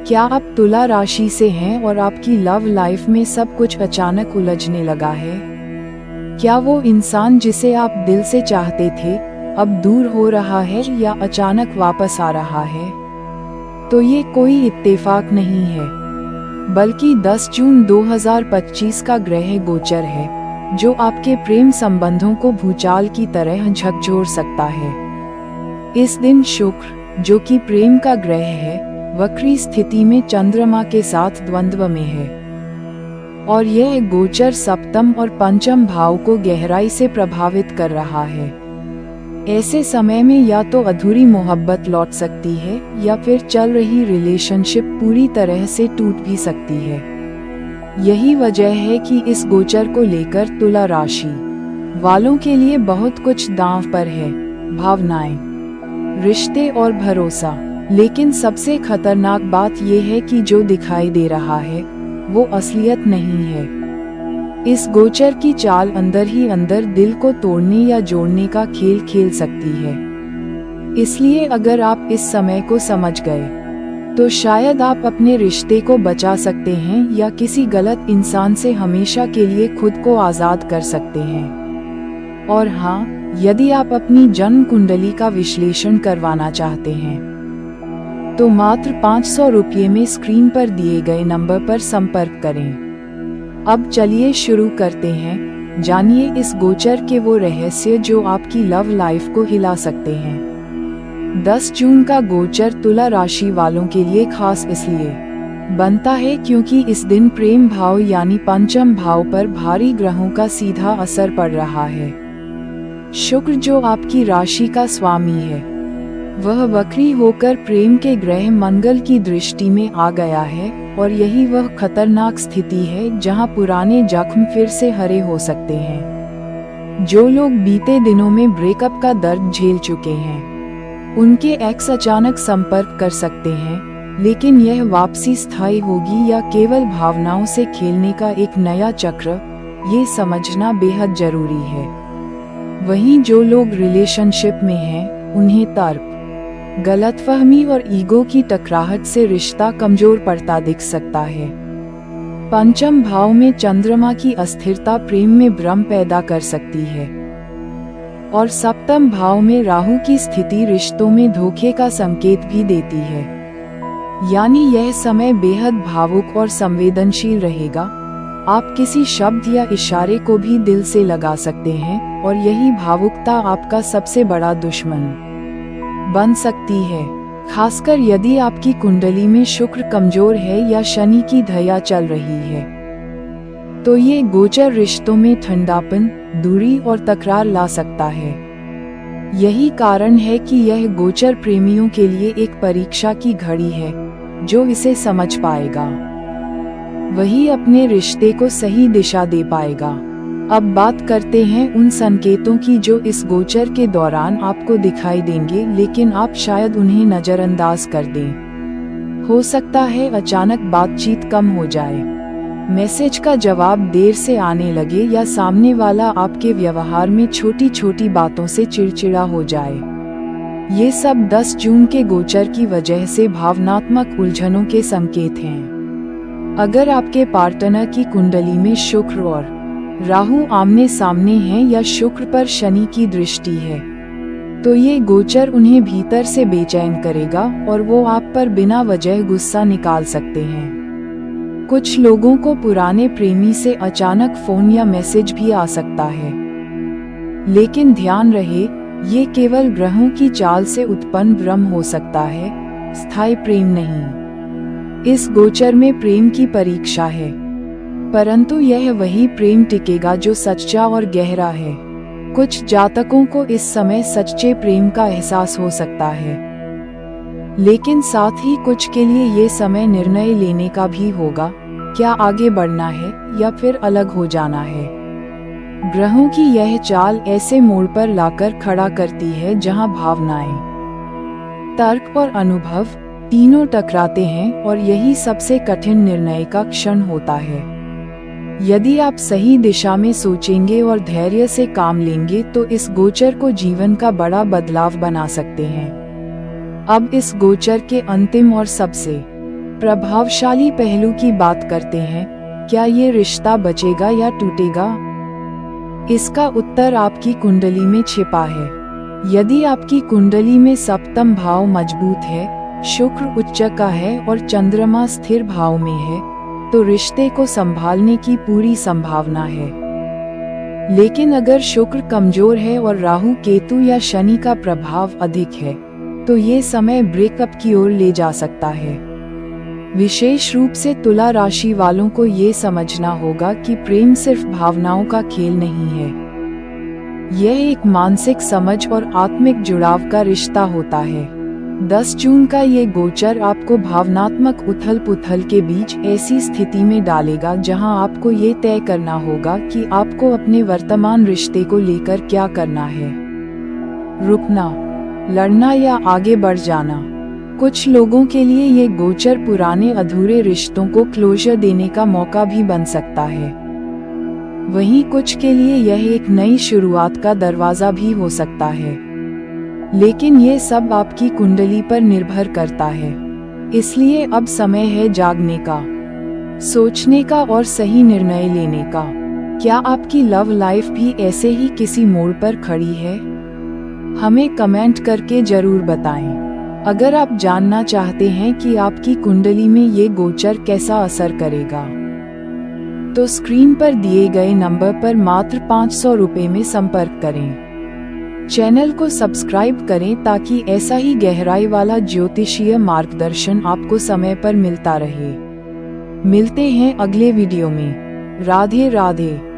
क्या आप तुला राशि से हैं और आपकी लव लाइफ में सब कुछ अचानक उलझने लगा है? क्या वो इंसान जिसे आप दिल से चाहते थे अब दूर हो रहा है या अचानक वापस आ रहा है? तो ये कोई इत्तेफाक नहीं है, बल्कि 10 जून 2025 का ग्रह गोचर है जो आपके प्रेम संबंधों को भूचाल की तरह झकझोर सकता है। इस दिन शुक्र, जो कि प्रेम का ग्रह है, वक्री स्थिति में चंद्रमा के साथ द्वंद्व में है और यह गोचर सप्तम और पंचम भाव को गहराई से प्रभावित कर रहा है। ऐसे समय में या तो अधूरी मोहब्बत लौट सकती है या फिर चल रही रिलेशनशिप पूरी तरह से टूट भी सकती है। यही वजह है कि इस गोचर को लेकर तुला राशि वालों के लिए बहुत कुछ दांव पर है। भावनाएं, रिश्ते और भरोसा। लेकिन सबसे खतरनाक बात यह है कि जो दिखाई दे रहा है वो असलियत नहीं है। इस गोचर की चाल अंदर ही अंदर दिल को तोड़ने या जोड़ने का खेल खेल सकती है। इसलिए अगर आप इस समय को समझ गए तो शायद आप अपने रिश्ते को बचा सकते हैं या किसी गलत इंसान से हमेशा के लिए खुद को आजाद कर सकते हैं। और हाँ, यदि आप अपनी जन्म कुंडली का विश्लेषण करवाना चाहते हैं तो मात्र 500 रुपये में स्क्रीन पर दिए गए नंबर पर संपर्क करें। अब चलिए शुरू करते हैं। जानिए इस गोचर के वो रहस्य जो आपकी लव लाइफ को हिला सकते हैं। 10 जून का गोचर तुला राशि वालों के लिए खास इसलिए बनता है क्योंकि इस दिन प्रेम भाव यानी पंचम भाव पर भारी ग्रहों का सीधा असर पड़ रहा है। शुक्र, जो आपकी राशि का स्वामी है, वह वक्री होकर प्रेम के ग्रह मंगल की दृष्टि में आ गया है और यही वह खतरनाक स्थिति है जहां पुराने जख्म फिर से हरे हो सकते हैं। जो लोग बीते दिनों में ब्रेकअप का दर्द झेल चुके हैं, उनके एक्स अचानक संपर्क कर सकते हैं, लेकिन यह वापसी स्थायी होगी या केवल भावनाओं से खेलने का एक नया चक्र, ये समझना बेहद जरूरी है। वहीं जो लोग रिलेशनशिप में हैं, उन्हें तर्क, गलतफहमी और ईगो की टकराहट से रिश्ता कमजोर पड़ता दिख सकता है। पंचम भाव में चंद्रमा की अस्थिरता प्रेम में भ्रम पैदा कर सकती है और सप्तम भाव में राहु की स्थिति रिश्तों में धोखे का संकेत भी देती है। यानी यह समय बेहद भावुक और संवेदनशील रहेगा। आप किसी शब्द या इशारे को भी दिल से लगा सकते हैं और यही भावुकता आपका सबसे बड़ा दुश्मन बन सकती है, खासकर यदि आपकी कुंडली में शुक्र कमजोर है या शनि की धया चल रही है। तो ये गोचर रिश्तों में ठंडापन, दूरी और तकरार ला सकता है। यही कारण है कि यह गोचर प्रेमियों के लिए एक परीक्षा की घड़ी है। जो इसे समझ पाएगा वही अपने रिश्ते को सही दिशा दे पाएगा। अब बात करते हैं उन संकेतों की जो इस गोचर के दौरान आपको दिखाई देंगे, लेकिन आप शायद उन्हें नजरअंदाज कर दें। हो सकता है अचानक बातचीत कम हो जाए, मैसेज का जवाब देर से आने लगे या सामने वाला आपके व्यवहार में छोटी छोटी बातों से चिड़चिड़ा हो जाए। ये सब 10 जून के गोचर की वजह से भावनात्मक उलझनों के संकेत हैं। अगर आपके पार्टनर की कुंडली में शुक्र और राहु आमने सामने हैं या शुक्र पर शनि की दृष्टि है, तो ये गोचर उन्हें भीतर से बेचैन करेगा और वो आप पर बिना वजह गुस्सा निकाल सकते हैं। कुछ लोगों को पुराने प्रेमी से अचानक फोन या मैसेज भी आ सकता है, लेकिन ध्यान रहे, ये केवल ग्रहों की चाल से उत्पन्न भ्रम हो सकता है, स्थायी प्रेम नहीं। इस गोचर में प्रेम की परीक्षा है, परंतु यह वही प्रेम टिकेगा जो सच्चा और गहरा है। कुछ जातकों को इस समय सच्चे प्रेम का एहसास हो सकता है, लेकिन साथ ही कुछ के लिए ये समय निर्णय लेने का भी होगा, क्या आगे बढ़ना है या फिर अलग हो जाना है। ग्रहों की यह चाल ऐसे मोड़ पर लाकर खड़ा करती है जहां भावनाएं, तर्क और अनुभव तीनों टकराते हैं और यही सबसे कठिन निर्णय का क्षण होता है। यदि आप सही दिशा में सोचेंगे और धैर्य से काम लेंगे तो इस गोचर को जीवन का बड़ा बदलाव बना सकते हैं। अब इस गोचर के अंतिम और सबसे प्रभावशाली पहलू की बात करते हैं, क्या ये रिश्ता बचेगा या टूटेगा? इसका उत्तर आपकी कुंडली में छिपा है। यदि आपकी कुंडली में सप्तम भाव मजबूत है, शुक्र उच्च का है और चंद्रमा स्थिर भाव में है, तो रिश्ते को संभालने की पूरी संभावना है। लेकिन अगर शुक्र कमजोर है और राहु केतु या शनि का प्रभाव अधिक है, तो ये समय ब्रेकअप की ओर ले जा सकता है। विशेष रूप से तुला राशि वालों को ये समझना होगा कि प्रेम सिर्फ भावनाओं का खेल नहीं है। यह एक मानसिक समझ और आत्मिक जुड़ाव का रिश्ता होता है। 10 जून का ये गोचर आपको भावनात्मक उथल-पुथल के बीच ऐसी स्थिति में डालेगा जहां आपको ये तय करना होगा कि आपको अपने वर्तमान रिश्ते को लेकर क्या करना है। रुकना, लड़ना या आगे बढ़ जाना। कुछ लोगों के लिए ये गोचर पुराने अधूरे रिश्तों को क्लोजर देने का मौका भी बन सकता है। वहीं कुछ के लिए यह एक नई शुरुआत का दरवाजा भी हो सकता है। लेकिन ये सब आपकी कुंडली पर निर्भर करता है। इसलिए अब समय है जागने का, सोचने का और सही निर्णय लेने का। क्या आपकी लव लाइफ भी ऐसे ही किसी मोड़ पर खड़ी है? हमें कमेंट करके जरूर बताएं। अगर आप जानना चाहते हैं कि आपकी कुंडली में ये गोचर कैसा असर करेगा, तो स्क्रीन पर दिए गए नंबर पर मात्र 500 रुपए में संपर्क करें। चैनल को सब्सक्राइब करें ताकि ऐसा ही गहराई वाला ज्योतिषीय मार्गदर्शन आपको समय पर मिलता रहे। मिलते हैं अगले वीडियो में। राधे राधे।